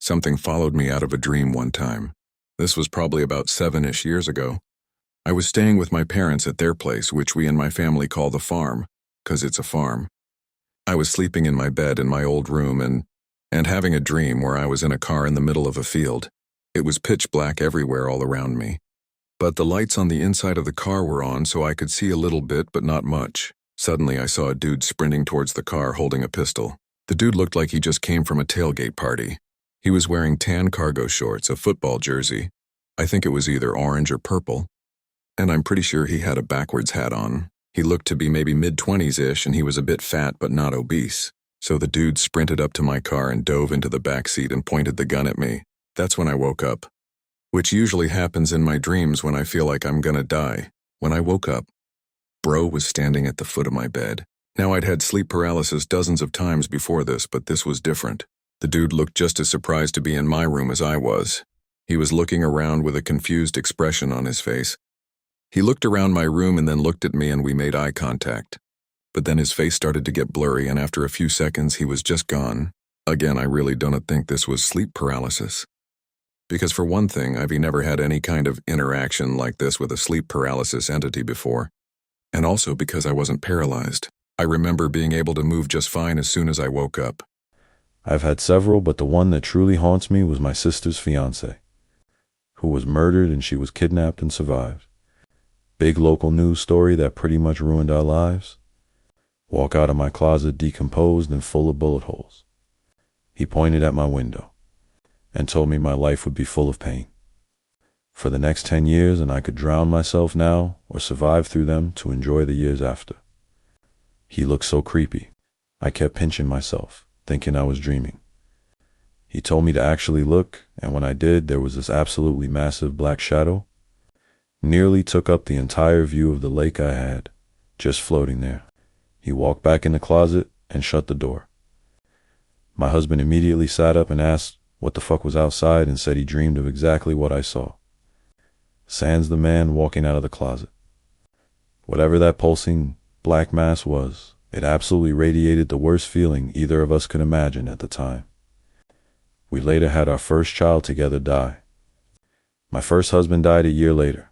Something followed me out of a dream one time. This was probably about 7-ish years ago. I was staying with my parents at their place, which we and my family call the farm, 'cause it's a farm. I was sleeping in my bed in my old room and having a dream where I was in a car in the middle of a field. It was pitch black everywhere all around me. But the lights on the inside of the car were on, so I could see a little bit, but not much. Suddenly I saw a dude sprinting towards the car holding a pistol. The dude looked like he just came from a tailgate party. He was wearing tan cargo shorts, a football jersey. I think it was either orange or purple. And I'm pretty sure he had a backwards hat on. He looked to be maybe mid-20s-ish, and he was a bit fat but not obese. So the dude sprinted up to my car and dove into the back seat and pointed the gun at me. That's when I woke up. Which usually happens in my dreams when I feel like I'm gonna die. When I woke up, Bro was standing at the foot of my bed. Now, I'd had sleep paralysis dozens of times before this, but this was different. The dude looked just as surprised to be in my room as I was. He was looking around with a confused expression on his face. He looked around my room and then looked at me, and we made eye contact. But then his face started to get blurry, and after a few seconds he was just gone. Again, I really don't think this was sleep paralysis. Because for one thing, I've never had any kind of interaction like this with a sleep paralysis entity before. And also because I wasn't paralyzed. I remember being able to move just fine as soon as I woke up. I've had several, but the one that truly haunts me was my sister's fiancé, who was murdered and she was kidnapped and survived. Big local news story that pretty much ruined our lives. Walk out of my closet decomposed and full of bullet holes. He pointed at my window and told me my life would be full of pain for the next 10 years, and I could drown myself now or survive through them to enjoy the years after. He looked so creepy. I kept pinching myself, thinking I was dreaming. He told me to actually look, and when I did, there was this absolutely massive black shadow. Nearly took up the entire view of the lake I had, just floating there. He walked back in the closet and shut the door. My husband immediately sat up and asked what the fuck was outside and said he dreamed of exactly what I saw. Sans the man walking out of the closet. Whatever that pulsing black mass was, it absolutely radiated the worst feeling either of us could imagine at the time. We later had our first child together die. My first husband died a year later,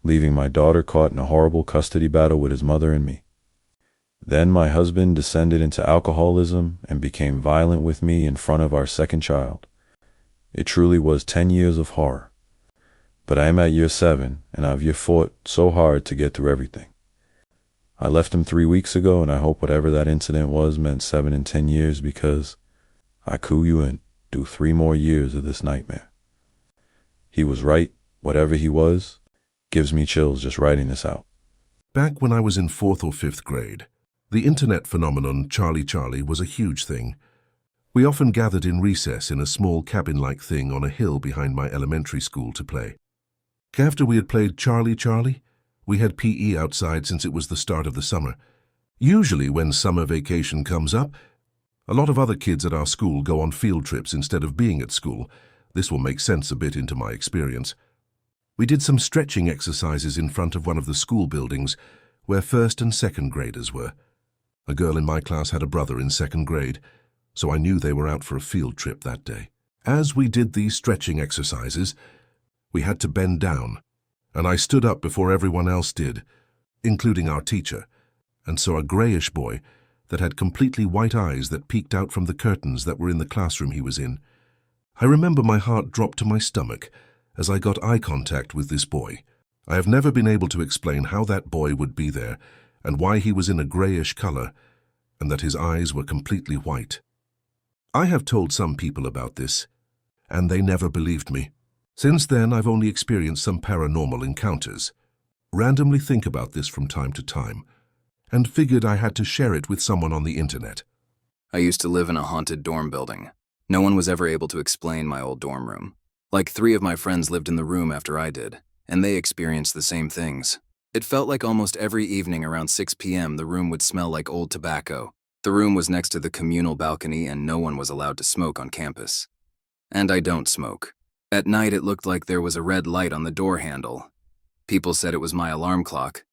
leaving my daughter caught in a horrible custody battle with his mother and me. Then my husband descended into alcoholism and became violent with me in front of our second child. It truly was 10 years of horror. But I am at year 7, and I've fought so hard to get through everything. I left him 3 weeks ago, and I hope whatever that incident was meant 7 and 10 years, because I coup you and do 3 more years of this nightmare. He was right, whatever he was, gives me chills just writing this out. Back when I was in 4th or 5th grade, the internet phenomenon Charlie Charlie was a huge thing. We often gathered in recess in a small cabin-like thing on a hill behind my elementary school to play. After we had played Charlie Charlie, we had PE outside since it was the start of the summer. Usually when summer vacation comes up, a lot of other kids at our school go on field trips instead of being at school. This will make sense a bit into my experience. We did some stretching exercises in front of one of the school buildings where 1st and 2nd graders were. A girl in my class had a brother in 2nd grade, so I knew they were out for a field trip that day. As we did these stretching exercises, we had to bend down, and I stood up before everyone else did, including our teacher, and saw a grayish boy that had completely white eyes that peeked out from the curtains that were in the classroom he was in. I remember my heart dropped to my stomach as I got eye contact with this boy. I have never been able to explain how that boy would be there and why he was in a grayish color and that his eyes were completely white. I have told some people about this, and they never believed me. Since then, I've only experienced some paranormal encounters. Randomly think about this from time to time, and figured I had to share it with someone on the internet. I used to live in a haunted dorm building. No one was ever able to explain my old dorm room. Like 3 of my friends lived in the room after I did, and they experienced the same things. It felt like almost every evening around 6 p.m. the room would smell like old tobacco. The room was next to the communal balcony and no one was allowed to smoke on campus. And I don't smoke. At night it looked like there was a red light on the door handle. People said it was my alarm clock,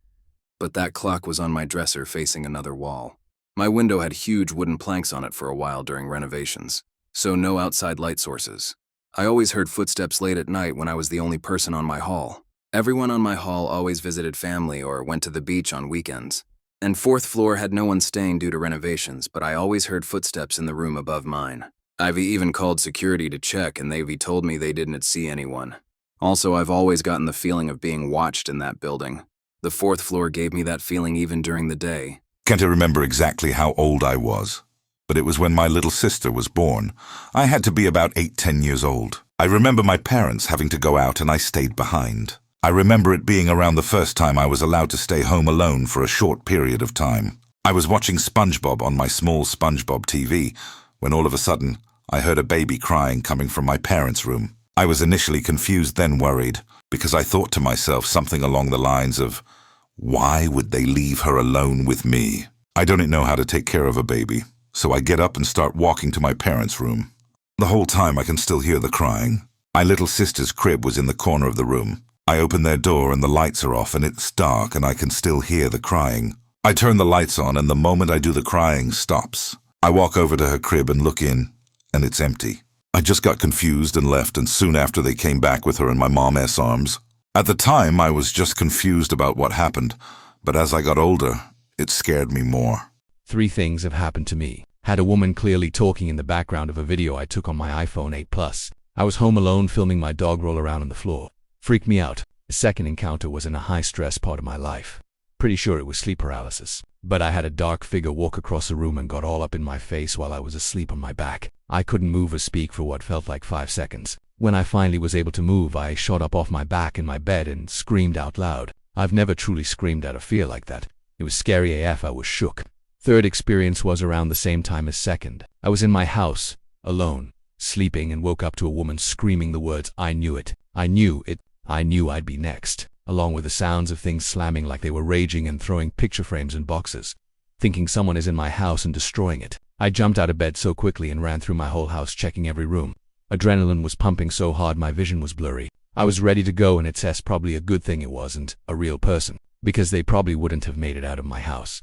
but that clock was on my dresser facing another wall. My window had huge wooden planks on it for a while during renovations, so no outside light sources. I always heard footsteps late at night when I was the only person on my hall. Everyone on my hall always visited family or went to the beach on weekends. And fourth floor had no one staying due to renovations, but I always heard footsteps in the room above mine. I've even called security to check, and they've told me they didn't see anyone. Also, I've always gotten the feeling of being watched in that building. The fourth floor gave me that feeling even during the day. Can't remember exactly how old I was, but it was when my little sister was born. I had to be about 8-10 years old. I remember my parents having to go out and I stayed behind. I remember it being around the first time I was allowed to stay home alone for a short period of time. I was watching SpongeBob on my small SpongeBob TV when all of a sudden I heard a baby crying coming from my parents' room. I was initially confused, then worried, because I thought to myself something along the lines of, why would they leave her alone with me? I don't know how to take care of a baby, so I get up and start walking to my parents' room. The whole time I can still hear the crying. My little sister's crib was in the corner of the room. I open their door and the lights are off and it's dark and I can still hear the crying. I turn the lights on and the moment I do, the crying stops. I walk over to her crib and look in, and it's empty. I just got confused and left, and soon after they came back with her in my mom's arms. At the time, I was just confused about what happened, but as I got older, it scared me more. 3 things have happened to me. Had a woman clearly talking in the background of a video I took on my iPhone 8 Plus. I was home alone filming my dog roll around on the floor. Freaked me out. The second encounter was in a high-stress part of my life. Pretty sure it was sleep paralysis. But I had a dark figure walk across the room and got all up in my face while I was asleep on my back. I couldn't move or speak for what felt like 5 seconds. When I finally was able to move, I shot up off my back in my bed and screamed out loud. I've never truly screamed out of fear like that. It was scary AF. I was shook. Third experience was around the same time as second. I was in my house, alone, sleeping, and woke up to a woman screaming the words, "I knew it. I knew it. I knew I'd be next," along with the sounds of things slamming like they were raging and throwing picture frames and boxes. Thinking someone is in my house and destroying it. I jumped out of bed so quickly and ran through my whole house checking every room. Adrenaline was pumping so hard my vision was blurry. I was ready to go, and it's probably a good thing it wasn't a real person, because they probably wouldn't have made it out of my house.